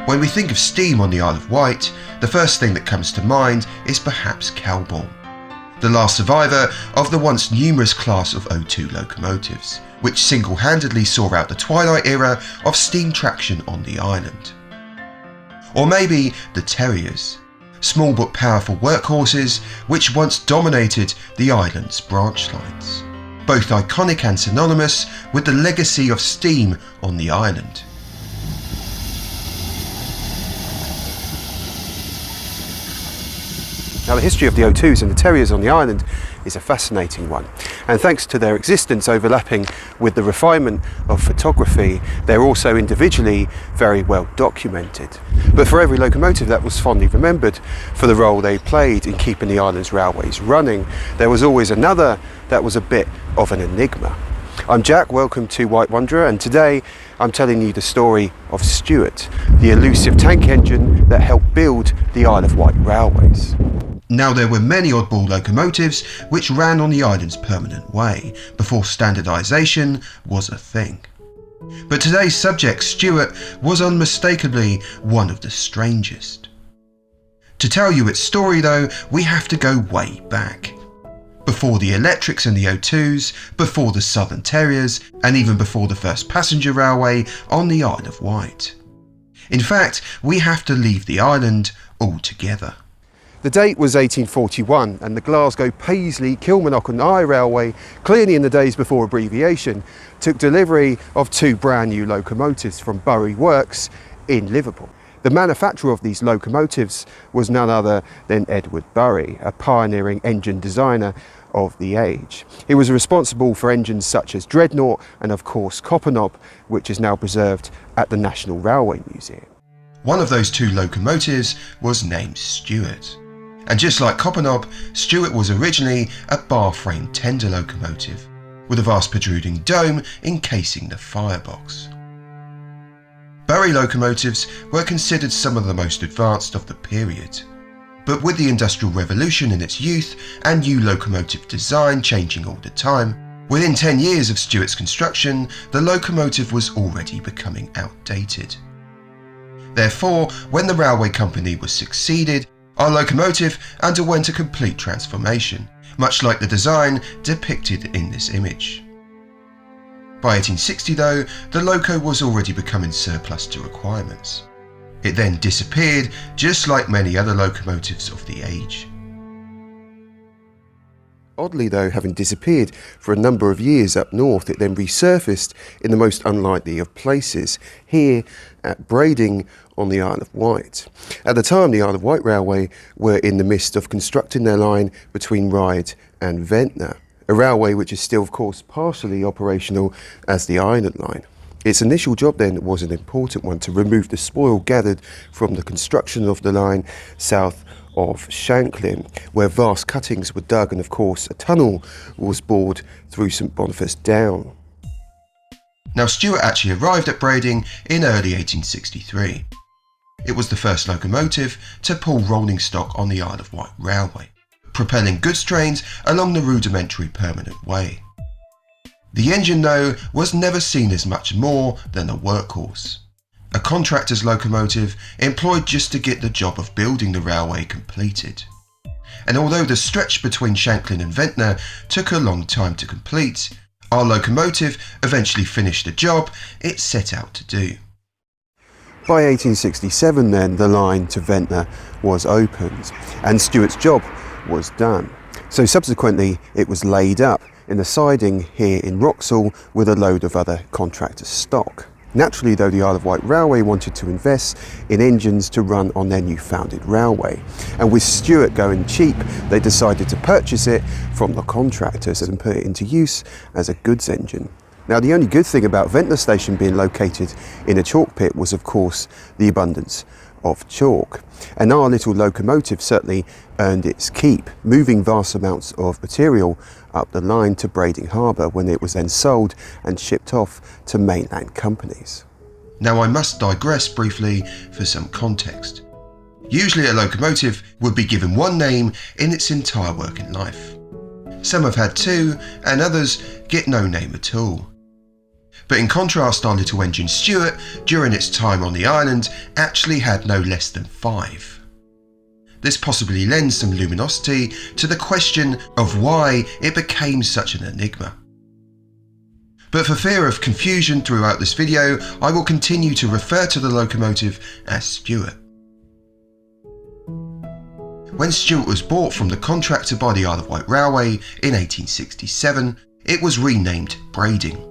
When we think of steam on the Isle of Wight, the first thing that comes to mind is perhaps Calborn, the last survivor of the once numerous class of O2 locomotives, which single-handedly saw out the twilight era of steam traction on the island. Or maybe the Terriers, small but powerful workhorses which once dominated the island's branch lines, both iconic and synonymous with the legacy of steam on the island. Now, the history of the O2s and the Terriers on the island is a fascinating one, and thanks to their existence overlapping with the refinement of photography, they're also individually very well documented. But for every locomotive that was fondly remembered for the role they played in keeping the island's railways running, there was always another that was a bit of an enigma. I'm Jack, welcome to WightWanderer, and today I'm telling you the story of Stewart, the elusive tank engine that helped build the Isle of Wight Railways. Now, there were many oddball locomotives which ran on the island's permanent way before standardisation was a thing. But today's subject, Stewart, was unmistakably one of the strangest. To tell you its story though, we have to go way back. Before the electrics and the O2s, before the Southern Terriers, and even before the first passenger railway on the Isle of Wight. In fact, we have to leave the island altogether. The date was 1841, and the Glasgow, Paisley, Kilmarnock and Eye Railway, clearly in the days before abbreviation, took delivery of two brand new locomotives from Bury Works in Liverpool. The manufacturer of these locomotives was none other than Edward Bury, a pioneering engine designer of the age. He was responsible for engines such as Dreadnought and of course Coppernob, which is now preserved at the National Railway Museum. One of those two locomotives was named Stewart. And just like Coppernob, Stewart was originally a bar-frame tender locomotive, with a vast protruding dome encasing the firebox. Bury locomotives were considered some of the most advanced of the period. But with the Industrial Revolution in its youth and new locomotive design changing all the time, within 10 years of Stewart's construction, the locomotive was already becoming outdated. Therefore, when the railway company was succeeded, our locomotive underwent a complete transformation, much like the design depicted in this image. By 1860 though, the Loco was already becoming surplus to requirements. It then disappeared, just like many other locomotives of the age. Oddly though, having disappeared for a number of years up north, it then resurfaced in the most unlikely of places, here at Brading on the Isle of Wight. At the time, the Isle of Wight Railway were in the midst of constructing their line between Ryde and Vyncke, a railway which is still of course partially operational as the Island Line. Its initial job then was an important one, to remove the spoil gathered from the construction of the line south of Shanklin, where vast cuttings were dug and of course a tunnel was bored through St Boniface Down. Now, Stewart actually arrived at Brading in early 1863. It was the first locomotive to pull rolling stock on the Isle of Wight Railway, propelling goods trains along the rudimentary permanent way. The engine though was never seen as much more than a workhorse, a contractor's locomotive employed just to get the job of building the railway completed. And although the stretch between Shanklin and Vyncke took a long time to complete, our locomotive eventually finished the job it set out to do. By 1867 then, the line to Vyncke was opened and Stewart's job was done. So subsequently it was laid up in the siding here in Wroxall with a load of other contractor stock. Naturally though, the Isle of Wight Railway wanted to invest in engines to run on their new founded railway, and with Stewart going cheap, they decided to purchase it from the contractors and put it into use as a goods engine. Now, the only good thing about Vyncke Station being located in a chalk pit was of course the abundance of chalk, and our little locomotive certainly earned its keep, moving vast amounts of material up the line to Brading Harbour, when it was then sold and shipped off to mainland companies. Now, I must digress briefly for some context. Usually a locomotive would be given one name in its entire working life. Some have had two, and others get no name at all. But in contrast, our little engine Stewart, during its time on the island, actually had no less than 5. This possibly lends some luminosity to the question of why it became such an enigma. But for fear of confusion throughout this video, I will continue to refer to the locomotive as Stewart. When Stewart was bought from the contractor by the Isle of Wight Railway in 1867, it was renamed Brading.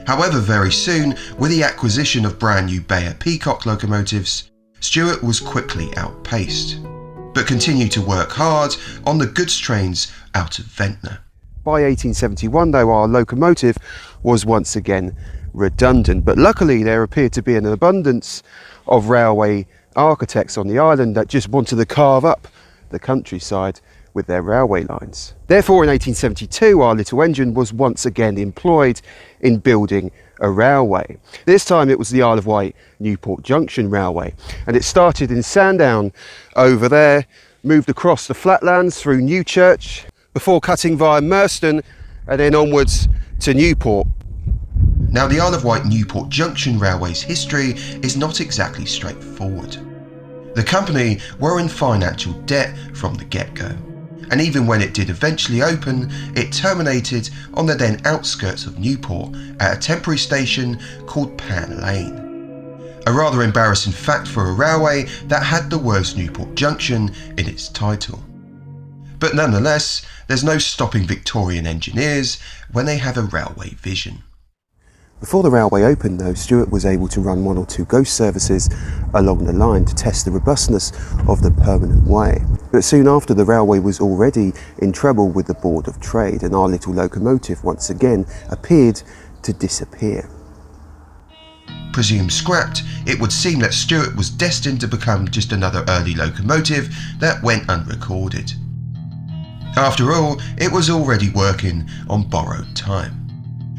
However, very soon, with the acquisition of brand new Beyer Peacock locomotives, Stewart was quickly outpaced, but continued to work hard on the goods trains out of Vyncke. By 1871 though, our locomotive was once again redundant, but luckily there appeared to be an abundance of railway architects on the island that just wanted to carve up the countryside with their railway lines. Therefore, in 1872, our little engine was once again employed in building a railway. This time it was the Isle of Wight Newport Junction Railway, and it started in Sandown over there, moved across the flatlands through Newchurch, before cutting via Merston and then onwards to Newport. Now, the Isle of Wight Newport Junction Railway's history is not exactly straightforward. The company were in financial debt from the get-go, and even when it did eventually open, it terminated on the then outskirts of Newport at a temporary station called Pan Lane. A rather embarrassing fact for a railway that had the words Newport Junction in its title. But nonetheless, there's no stopping Victorian engineers when they have a railway vision. Before the railway opened though, Stewart was able to run 1 or 2 ghost services along the line to test the robustness of the permanent way. But soon after, the railway was already in trouble with the Board of Trade, and our little locomotive once again appeared to disappear. Presumed scrapped, it would seem that Stewart was destined to become just another early locomotive that went unrecorded. After all, it was already working on borrowed time.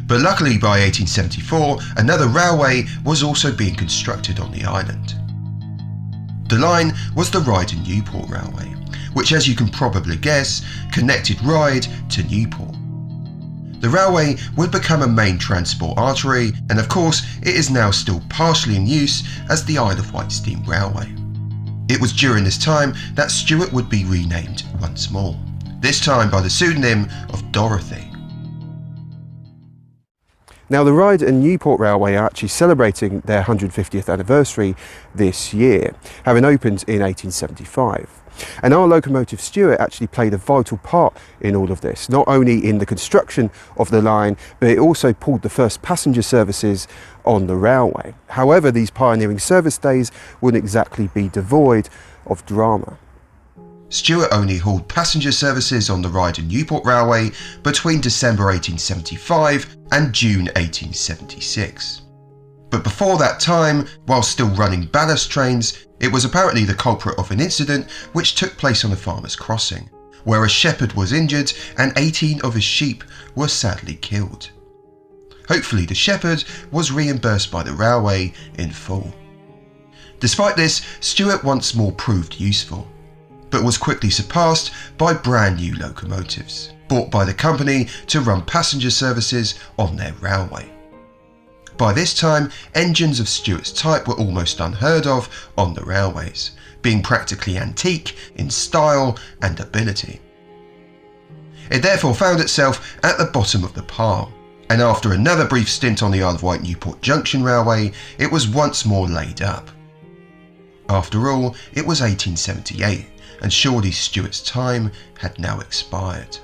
But luckily by 1874, another railway was also being constructed on the island. The line was the Ryde and Newport Railway, which, as you can probably guess, connected Ryde to Newport. The railway would become a main transport artery, and of course it is now still partially in use as the Isle of Wight Steam Railway. It was during this time that Stewart would be renamed once more, this time by the pseudonym of Dorothy. Now, the Ryde and Newport Railway are actually celebrating their 150th anniversary this year, having opened in 1875. And our locomotive Stewart actually played a vital part in all of this, not only in the construction of the line, but it also pulled the first passenger services on the railway. However, these pioneering service days wouldn't exactly be devoid of drama. Stewart only hauled passenger services on the Ryde and Newport Railway between December 1875 and June 1876. But before that time, while still running ballast trains, it was apparently the culprit of an incident which took place on a farmer's crossing, where a shepherd was injured and 18 of his sheep were sadly killed. Hopefully the shepherd was reimbursed by the railway in full. Despite this, Stewart once more proved useful, but was quickly surpassed by brand new locomotives, bought by the company to run passenger services on their railway. By this time, engines of Stewart's type were almost unheard of on the railways, being practically antique in style and ability. It therefore found itself at the bottom of the pile, and after another brief stint on the Isle of Wight Newport Junction Railway, it was once more laid up. After all, it was 1878, and surely Stewart's time had now expired.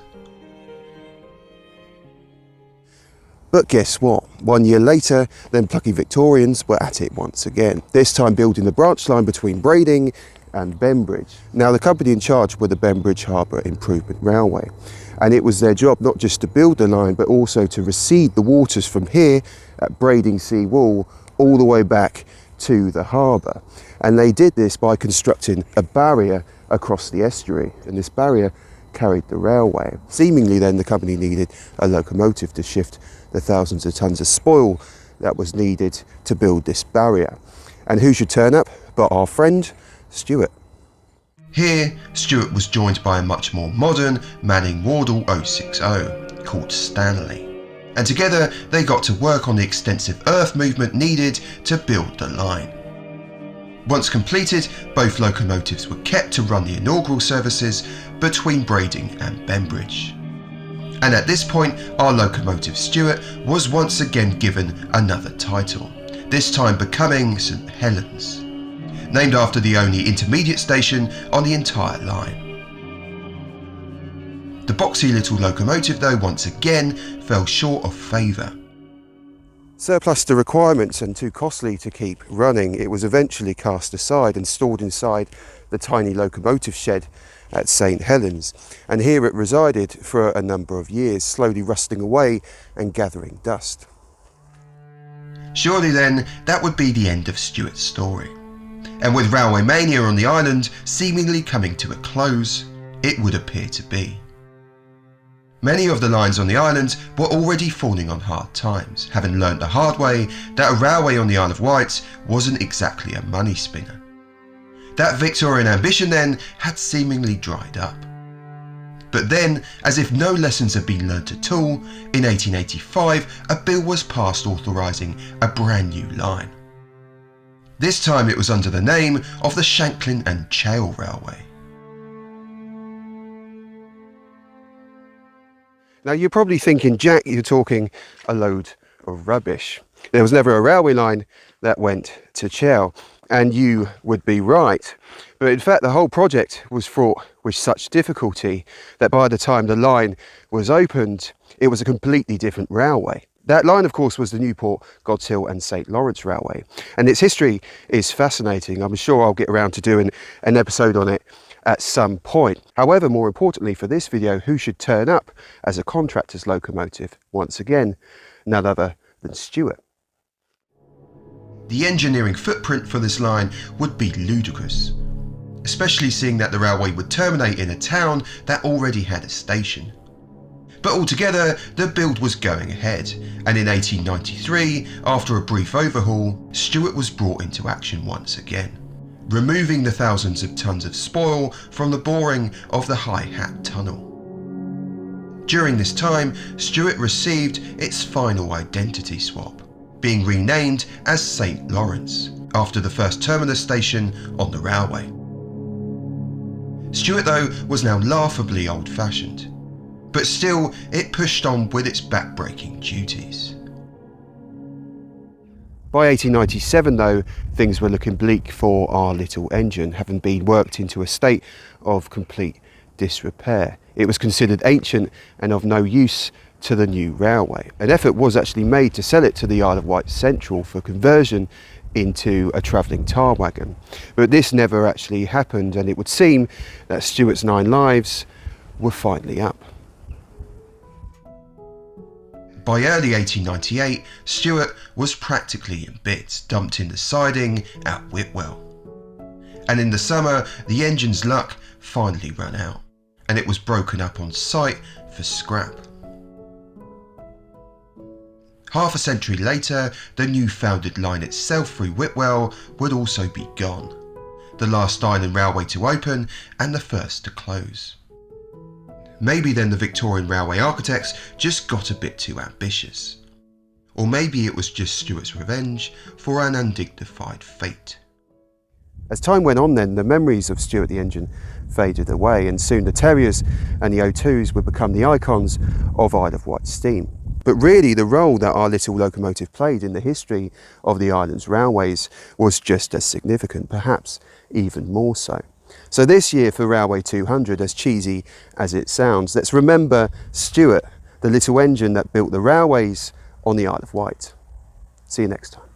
But guess what? 1 year later, then plucky Victorians were at it once again, this time building the branch line between Brading and Bembridge. Now, the company in charge were the Bembridge Harbour Improvement Railway, and it was their job not just to build the line, but also to recede the waters from here at Brading Sea Wall all the way back to the harbour. And they did this by constructing a barrier across the estuary, and this barrier carried the railway. Seemingly then the company needed a locomotive to shift the thousands of tons of spoil that was needed to build this barrier. And who should turn up but our friend Stewart. Here, Stewart was joined by a much more modern Manning Wardle 060 called Stanley, and together they got to work on the extensive earth movement needed to build the line. Once completed, both locomotives were kept to run the inaugural services between Brading and Bembridge. And at this point, our locomotive Stewart was once again given another title, this time becoming St Helens, named after the only intermediate station on the entire line. The boxy little locomotive though once again fell short of favour. Surplus to requirements and too costly to keep running, it was eventually cast aside and stored inside the tiny locomotive shed at St Helens, and here it resided for a number of years, slowly rusting away and gathering dust. Surely then that would be the end of Stuart's story, and with railway mania on the island seemingly coming to a close, it would appear to be. Many of the lines on the island were already falling on hard times, having learnt the hard way that a railway on the Isle of Wight wasn't exactly a money spinner. That Victorian ambition then had seemingly dried up. But then, as if no lessons had been learnt at all, in 1885 a bill was passed authorising a brand new line. This time it was under the name of the Shanklin and Chale Railway. Now you're probably thinking, Jack, you're talking a load of rubbish. There was never a railway line that went to Chale, and you would be right. But in fact the whole project was fraught with such difficulty that by the time the line was opened, it was a completely different railway. That line, of course, was the Newport, God's Hill and St Lawrence Railway, and its history is fascinating. I'm sure I'll get around to doing an episode on it at some point. However, more importantly for this video, who should turn up as a contractor's locomotive? Once again, none other than Stewart. The engineering footprint for this line would be ludicrous, especially seeing that the railway would terminate in a town that already had a station. But altogether, the build was going ahead, and in 1893, after a brief overhaul, Stewart was brought into action once again, removing the thousands of tons of spoil from the boring of the High Hat Tunnel. During this time, Stewart received its final identity swap, being renamed as St Lawrence, after the first terminus station on the railway. Stewart, though, was now laughably old-fashioned, but still it pushed on with its back-breaking duties. By 1897 though, things were looking bleak for our little engine, having been worked into a state of complete disrepair. It was considered ancient and of no use to the new railway. An effort was actually made to sell it to the Isle of Wight Central for conversion into a travelling tar wagon, but this never actually happened, and it would seem that Stuart's 9 lives were finally up. By early 1898, Stewart was practically in bits, dumped in the siding at Whitwell. And in the summer, the engine's luck finally ran out, and it was broken up on site for scrap. Half a century later, the new founded line itself through Whitwell would also be gone, the last island railway to open and the first to close. Maybe then the Victorian railway architects just got a bit too ambitious. Or maybe it was just Stuart's revenge for an undignified fate. As time went on then, the memories of Stewart the engine faded away, and soon the Terriers and the O2s would become the icons of Isle of Wight steam. But really the role that our little locomotive played in the history of the island's railways was just as significant, perhaps even more so. So this year for Railway 200, as cheesy as it sounds, let's remember Stewart, the little engine that built the railways on the Isle of Wight. See you next time.